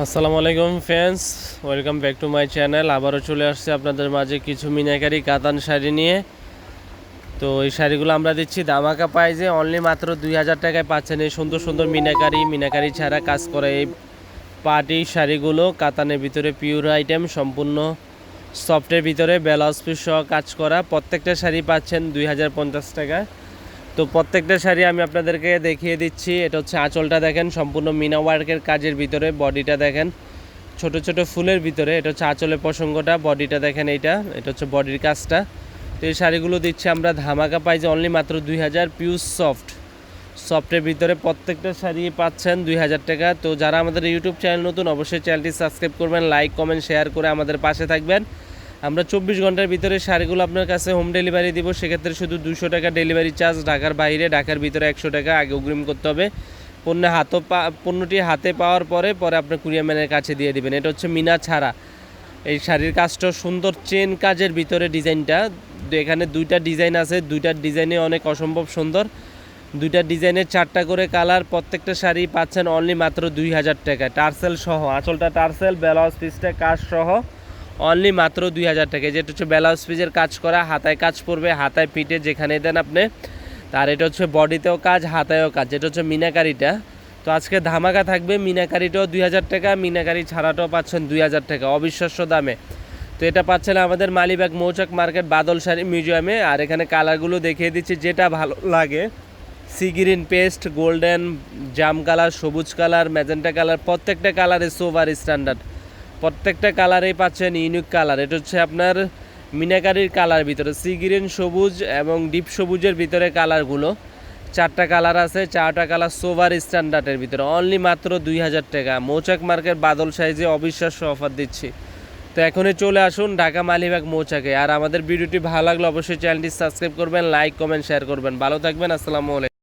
আসসালামু আলাইকুম friends, welcome back to my channel. আবারও চলে আসছে আপনাদের মাঝে কিছু মিনাকারি কাতান শাড়ি নিয়ে। তো এই শাড়িগুলো আমরা দিচ্ছি ধামাকা প্রাইজে, অনলি মাত্র 2000 টাকায় পাচ্ছেন এই সুন্দর সুন্দর মিনাকারি ছাড়া কাজ করে এই পার্টি শাড়িগুলো। কাতানের ভিতরে পিওর আইটেম, সম্পূর্ণ সফটের ভিতরে ব্লাউজ পিস সহ কাজ করা। প্রত্যেকটা শাড়ি পাচ্ছেন 2050 টাকায়। তো প্রত্যেকটা শাড়ি আমি আপনাদেরকে দেখিয়ে দিচ্ছি। এটা হচ্ছে আঁচলটা দেখেন, সম্পূর্ণ মিনা ওয়ার্কের কাজের ভিতরে। বডিটা দেখেন ছোট ছোট ফুলের ভিতরে। এটা হচ্ছে আঁচলের প্রসঙ্গটা, বডিটা দেখেন। এটা হচ্ছে বডির কাজটা। তো এই শাড়িগুলো দিচ্ছি আমরা ধামাকা প্রাইজে, অনলি মাত্র 2000। পিওর সফটের ভিতরে প্রত্যেকটা শাড়ি পাচ্ছেন 2000 টাকা। তো যারা আমাদের ইউটিউব চ্যানেল নতুন, অবশ্যই চ্যানেলটি সাবস্ক্রাইব করবেন, লাইক কমেন্ট শেয়ার করে আমাদের পাশে থাকবেন। আমরা 24 ঘন্টার ভিতরে শাড়িগুলো আপনার কাছে হোম ডেলিভারি দিব। সেক্ষেত্রে শুধু 200 টাকা ডেলিভারি চার্জ, ঢাকার বাইরে, ঢাকার ভিতরে 100 টাকা আগে অগ্রিম করতে হবে। পণ্যটি হাতে পাওয়ার পরে আপনার কুরিয়ার ম্যানের কাছে দিয়ে দিবেন। এটা হচ্ছে মিনা ছাড়া এই শাড়ির কাজটা সুন্দর চেন কাজের ভিতরে। ডিজাইনটা এখানে দুইটা ডিজাইন আছে, দুইটা ডিজাইনে অনেক অসম্ভব সুন্দর। দুইটা ডিজাইনের 4টা করে কালার। প্রত্যেকটা শাড়ি পাচ্ছেন অনলি মাত্র 2000 টাকা, টার্সেল সহ। আঁচলটা টার্সেল, ব্লাউজ পিসটা কাজ সহ, অনলি মাত্র 2000 টাকা। যেটা হচ্ছে ব্লাউজ পিসের কাজ করা, হাতায় কাজ পড়বে, হাতায় পিঠে যেখানে দেন আপনি। তার এটা হচ্ছে বডিতেও কাজ, হাতায়ও কাজ। যেটা হচ্ছে মিনাকারিটা। তো আজকে ধামাকা থাকবে। মিনাকারিটাও 2000 টাকা, মিনাকারি ছাড়াটাও পাচ্ছেন 2000 টাকা অবিশ্বাস্য দামে। তো এটা পাচ্ছেন আমাদের মালিবাগ মৌচাক মার্কেট বাদল শাড়ি মিউজিয়ামে। আর এখানে কালারগুলো দেখিয়ে দিচ্ছি, যেটা ভালো লাগে। সি গ্রিন, পেস্ট, গোল্ডেন, জাম কালার, সবুজ কালার, ম্যাজেন্টা কালার, প্রত্যেকটা কালারে সোভার স্ট্যান্ডার্ড। প্রত্যেকটা কালারেই পাচ্ছেন ইউনিক কালার। এটা হচ্ছে আপনার মিনাকারির কালার ভিতরে সি গ্রিন, সবুজ এবং ডিপ সবুজের ভিতরে কালারগুলো। 4টা কালার আছে, 4টা কালার সোভার স্ট্যান্ডার্ডের ভিতরে, অনলি মাত্র 2000 টাকা। মৌচাক মার্কেট বাদল সাইজে অবিশ্বাস্য অফার দিচ্ছি। তো এখনই চলে আসুন ঢাকা মালিবাগ মৌচাকে। আর আমাদের ভিডিওটি ভালো লাগলে অবশ্যই চ্যানেলটি সাবস্ক্রাইব করবেন, লাইক কমেন্ট শেয়ার করবেন। ভালো থাকবেন, আসসালামু আলাইকুম।